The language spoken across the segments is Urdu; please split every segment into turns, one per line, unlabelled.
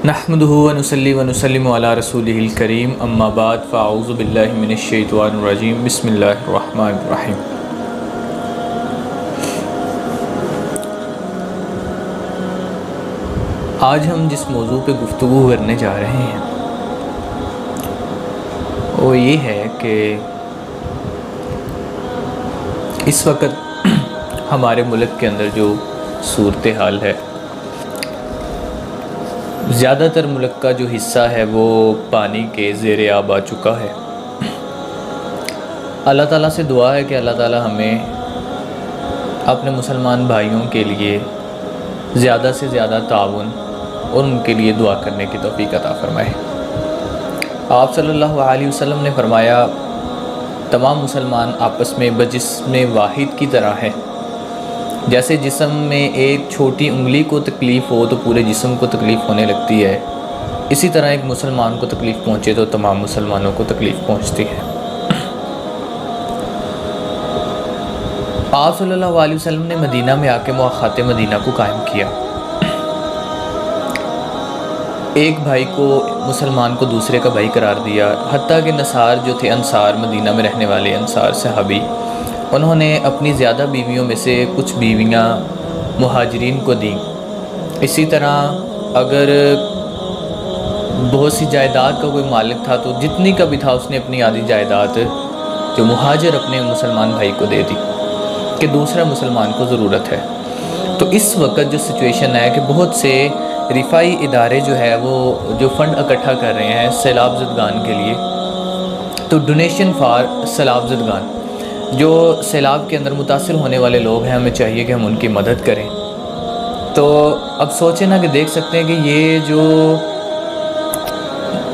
نحمده ونصلي ونسلم على رسوله الكريم اما بعد فاعوذ باللہ من الشیطان الرجیم بسم اللہ الرحمن الرحیم۔ آج ہم جس موضوع پہ گفتگو کرنے جا رہے ہیں وہ یہ ہے کہ اس وقت ہمارے ملک کے اندر جو صورتحال ہے، زیادہ تر ملک کا جو حصہ ہے وہ پانی کے زیر آب آ چکا ہے۔ اللہ تعالیٰ سے دعا ہے کہ اللہ تعالیٰ ہمیں اپنے مسلمان بھائیوں کے لیے زیادہ سے زیادہ تعاون اور ان کے لیے دعا کرنے کی توفیق عطا فرمائے۔ آپ صلی اللہ علیہ وسلم نے فرمایا، تمام مسلمان آپس میں بجسم واحد کی طرح ہیں۔ جیسے جسم میں ایک چھوٹی انگلی کو تکلیف ہو تو پورے جسم کو تکلیف ہونے لگتی ہے، اسی طرح ایک مسلمان کو تکلیف پہنچے تو تمام مسلمانوں کو تکلیف پہنچتی ہے۔ آپ صلی اللہ علیہ وسلم نے مدینہ میں آ کے مواخات مدینہ کو قائم کیا۔ ایک بھائی کو مسلمان کو دوسرے کا بھائی قرار دیا، حتیٰ کہ نصار جو تھے، انصار، مدینہ میں رہنے والے انصار صحابی، انہوں نے اپنی زیادہ بیویوں میں سے کچھ بیویاں مہاجرین کو دیں۔ اسی طرح اگر بہت سی جائیداد کا کوئی مالک تھا تو جتنی کا بھی تھا اس نے اپنی آدھی جائیداد جو مہاجر اپنے مسلمان بھائی کو دے دی کہ دوسرا مسلمان کو ضرورت ہے۔ تو اس وقت جو سچویشن ہے کہ بہت سے رفائی ادارے جو ہے وہ جو فنڈ اکٹھا کر رہے ہیں سیلاب زدگان کے لیے، تو ڈونیشن فار سیلاب زدگان، جو سیلاب کے اندر متاثر ہونے والے لوگ ہیں، ہمیں چاہیے کہ ہم ان کی مدد کریں۔ تو اب سوچیں نا کہ دیکھ سکتے ہیں کہ یہ جو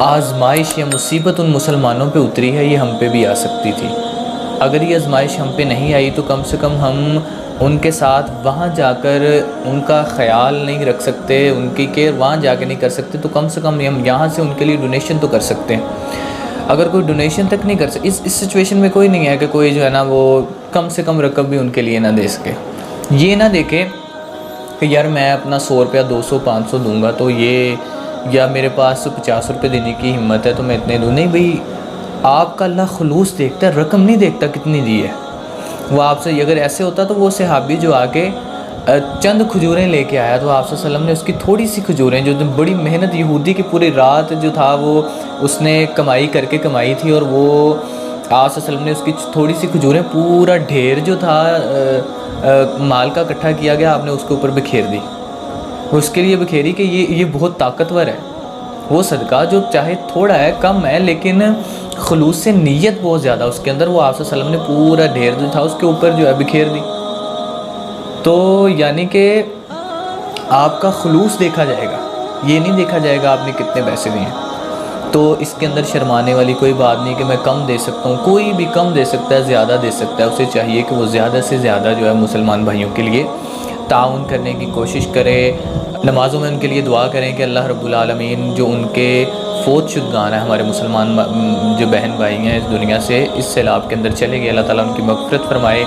آزمائش یا مصیبت ان مسلمانوں پہ اتری ہے یہ ہم پہ بھی آ سکتی تھی۔ اگر یہ آزمائش ہم پہ نہیں آئی تو کم سے کم ہم ان کے ساتھ وہاں جا کر ان کا خیال نہیں رکھ سکتے، ان کی کیئر وہاں جا کے نہیں کر سکتے، تو کم سے کم ہم یہاں سے ان کے لیے ڈونیشن تو کر سکتے ہیں۔ اگر کوئی ڈونیشن تک نہیں کر سکتے، اس سچویشن میں کوئی نہیں ہے کہ کوئی جو ہے نا وہ کم سے کم رقم بھی ان کے لیے نہ دے سکے۔ یہ نہ دیکھے کہ یار میں اپنا 100 روپیہ 200 500 دوں گا تو یہ، یا میرے پاس 50 روپے دینے کی ہمت ہے تو میں اتنے دوں۔ نہیں بھائی، آپ کا اللہ خلوص دیکھتا ہے، رقم نہیں دیکھتا کتنی دی ہے وہ آپ سے۔ اگر ایسے ہوتا تو وہ صحابی جو آ کے چند کھجوریں لے کے آیا تو آپ صلی اللہ علیہ وسلم نے اس کی تھوڑی سی کھجوریں، جو بڑی محنت یہودی کی پوری رات جو تھا وہ اس نے کمائی کر کے کمائی تھی، اور وہ آپ صلی اللہ علیہ وسلم نے اس کی تھوڑی سی کھجوریں، پورا ڈھیر جو تھا مال کا اکٹھا کیا گیا، آپ نے اس کے اوپر بکھیر دی۔ وہ اس کے لیے بکھیری کہ یہ بہت طاقتور ہے۔ وہ صدقہ جو چاہے تھوڑا ہے، کم ہے، لیکن خلوص سے نیت بہت زیادہ اس کے اندر، وہ آپ صلی اللہ علیہ وسلم نے پورا ڈھیر جو تھا اس کے اوپر جو ہے بکھیر دی۔ تو یعنی کہ آپ کا خلوص دیکھا جائے گا، یہ نہیں دیکھا جائے گا آپ نے کتنے پیسے دیے ہیں۔ تو اس کے اندر شرمانے والی کوئی بات نہیں کہ میں کم دے سکتا ہوں، کوئی بھی کم دے سکتا ہے، زیادہ دے سکتا ہے۔ اسے چاہیے کہ وہ زیادہ سے زیادہ جو ہے مسلمان بھائیوں کے لیے تعاون کرنے کی کوشش کرے۔ نمازوں میں ان کے لیے دعا کریں کہ اللہ رب العالمین جو ان کے فوت شدگان ہیں، ہمارے مسلمان جو بہن بھائی ہیں اس دنیا سے اس سیلاب کے اندر چلے گئے، اللہ تعالیٰ ان کی مغفرت فرمائے۔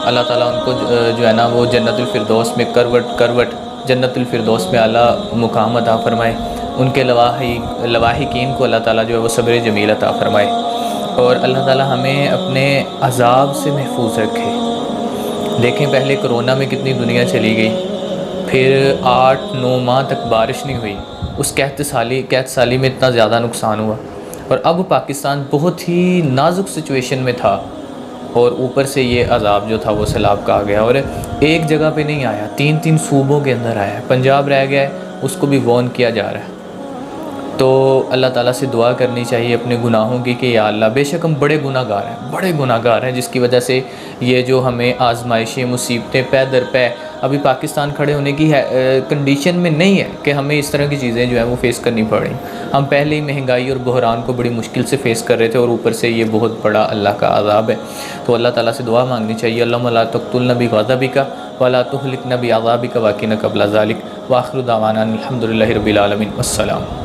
اللہ تعالیٰ ان کو جو ہے نا وہ جنت الفردوس میں کروٹ جنت الفردوس میں اعلیٰ مقام عطا فرمائے۔ ان کے لواحقین کو اللہ تعالیٰ جو ہے وہ صبر جمیل عطا فرمائے، اور اللہ تعالیٰ ہمیں اپنے عذاب سے محفوظ رکھے۔ دیکھیں پہلے کرونا میں کتنی دنیا چلی گئی، پھر 8-9 ماہ تک بارش نہیں ہوئی، اس قحط سالی میں اتنا زیادہ نقصان ہوا، اور اب پاکستان بہت ہی نازک سچویشن میں تھا، اور اوپر سے یہ عذاب جو تھا وہ سیلاب کا آ گیا، اور ایک جگہ پہ نہیں آیا، 3 صوبوں کے اندر آیا ہے۔ پنجاب رہ گیا ہے، اس کو بھی وارن کیا جا رہا ہے۔ تو اللہ تعالیٰ سے دعا کرنی چاہیے اپنے گناہوں کی کہ یا اللہ، بے شک ہم بڑے گناہ گار ہیں، جس کی وجہ سے یہ جو ہمیں آزمائشیں، مصیبتیں پے در پے، ابھی پاکستان کھڑے ہونے کی کنڈیشن میں نہیں ہے کہ ہمیں اس طرح کی چیزیں جو ہیں وہ فیس کرنی پڑ رہی۔ ہم پہلے ہی مہنگائی اور بحران کو بڑی مشکل سے فیس کر رہے تھے، اور اوپر سے یہ بہت بڑا اللہ کا عذاب ہے۔ تو اللہ تعالیٰ سے دعا مانگنی چاہیے، اللہم لا تقتلنا بغضبک ولا تہلکنا بعذابک وقنا قبل ذلک، وآخر دعوانا الحمد للہ رب العالمین، والسلام۔